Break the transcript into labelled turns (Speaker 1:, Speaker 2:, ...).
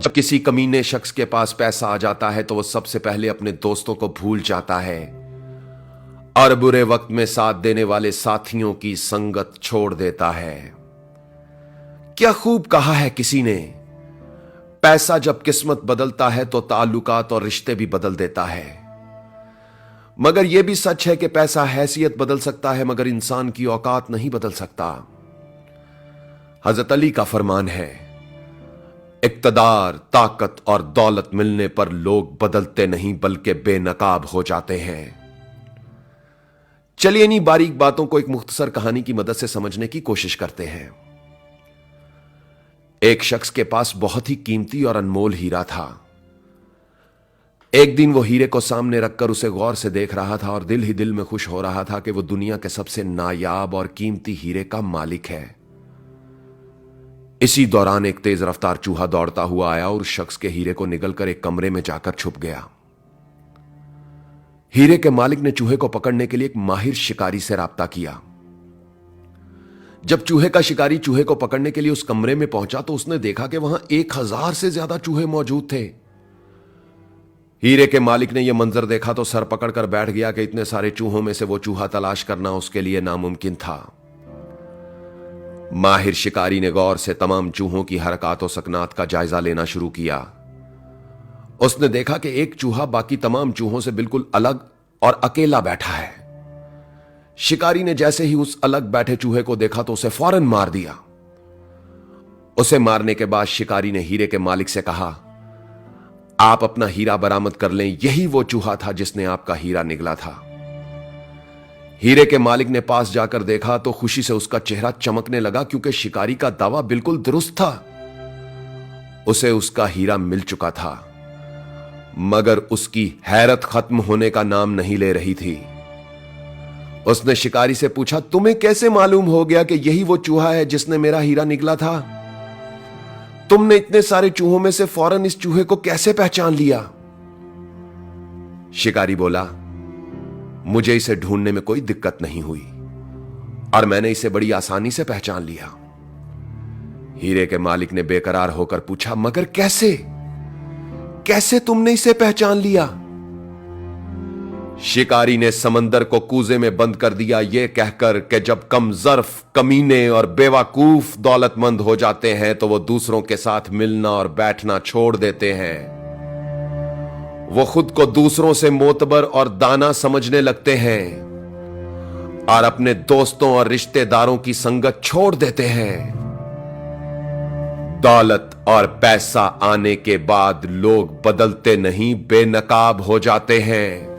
Speaker 1: जब किसी कमीने शख्स के पास पैसा आ जाता है तो वो सबसे पहले अपने दोस्तों को भूल जाता है और बुरे वक्त में साथ देने वाले साथियों की संगत छोड़ देता है। क्या खूब कहा है किसी ने, पैसा जब किस्मत बदलता है तो ताल्लुकात और रिश्ते भी बदल देता है। मगर यह भी सच है कि पैसा हैसियत बदल सकता है मगर इंसान की औकात नहीं बदल सकता। हजरत अली का फरमान है, इक्तदार, ताकत और दौलत मिलने पर लोग बदलते नहीं बल्कि बेनकाब हो जाते हैं। चलिए इन्हीं बारीक बातों को एक मुख्तसर कहानी की मदद से समझने की कोशिश करते हैं। एक शख्स के पास बहुत ही कीमती और अनमोल हीरा था। एक दिन वो हीरे को सामने रखकर उसे गौर से देख रहा था और दिल ही दिल में खुश हो रहा था कि वो दुनिया के सबसे नायाब और कीमती हीरे का मालिक है। इसी दौरान एक तेज रफ्तार चूहा दौड़ता हुआ आया और उस शख्स के हीरे को निगलकर एक कमरे में जाकर छुप गया। हीरे के मालिक ने चूहे को पकड़ने के लिए एक माहिर शिकारी से राब्ता किया। जब चूहे का शिकारी चूहे को पकड़ने के लिए उस कमरे में पहुंचा तो उसने देखा कि वहां 1000 से ज्यादा चूहे मौजूद थे। हीरे के मालिक ने यह मंजर देखा तो सर पकड़कर बैठ गया कि इतने सारे चूहों में से वो चूहा तलाश करना उसके लिए नामुमकिन था। माहिर शिकारी ने गौर से तमाम चूहों की हरकत और सकनात का जायजा लेना शुरू किया। उसने देखा कि एक चूहा बाकी तमाम चूहों से बिल्कुल अलग और अकेला बैठा है। शिकारी ने जैसे ही उस अलग बैठे चूहे को देखा तो उसे फौरन मार दिया। उसे मारने के बाद शिकारी ने हीरे के मालिक से कहा, आप अपना हीरा बरामद कर लें, यही वो चूहा था जिसने आपका हीरा निगला था। हीरे के मालिक ने पास जाकर देखा तो खुशी से उसका चेहरा चमकने लगा क्योंकि शिकारी का दावा बिल्कुल दुरुस्त था। उसे उसका हीरा मिल चुका था मगर उसकी हैरत खत्म होने का नाम नहीं ले रही थी। उसने शिकारी से पूछा, तुम्हें कैसे मालूम हो गया कि यही वो चूहा है जिसने मेरा हीरा निगला था? तुमने इतने सारे चूहों में से फौरन इस चूहे को कैसे पहचान लिया? शिकारी बोला, मुझे इसे ढूंढने में कोई दिक्कत नहीं हुई और मैंने इसे बड़ी आसानी से पहचान लिया। हीरे के मालिक ने बेकरार होकर पूछा, मगर कैसे कैसे तुमने इसे पहचान लिया? शिकारी ने समंदर को कूजे में बंद कर दिया, यह कहकर कि जब कम ज़र्फ, कमीने और बेवकूफ दौलतमंद हो जाते हैं तो वो दूसरों के साथ मिलना और बैठना छोड़ देते हैं। वो खुद को दूसरों से मोतबर और दाना समझने लगते हैं और अपने दोस्तों और रिश्तेदारों की संगत छोड़ देते हैं। दौलत और पैसा आने के बाद लोग बदलते नहीं, बेनकाब हो जाते हैं।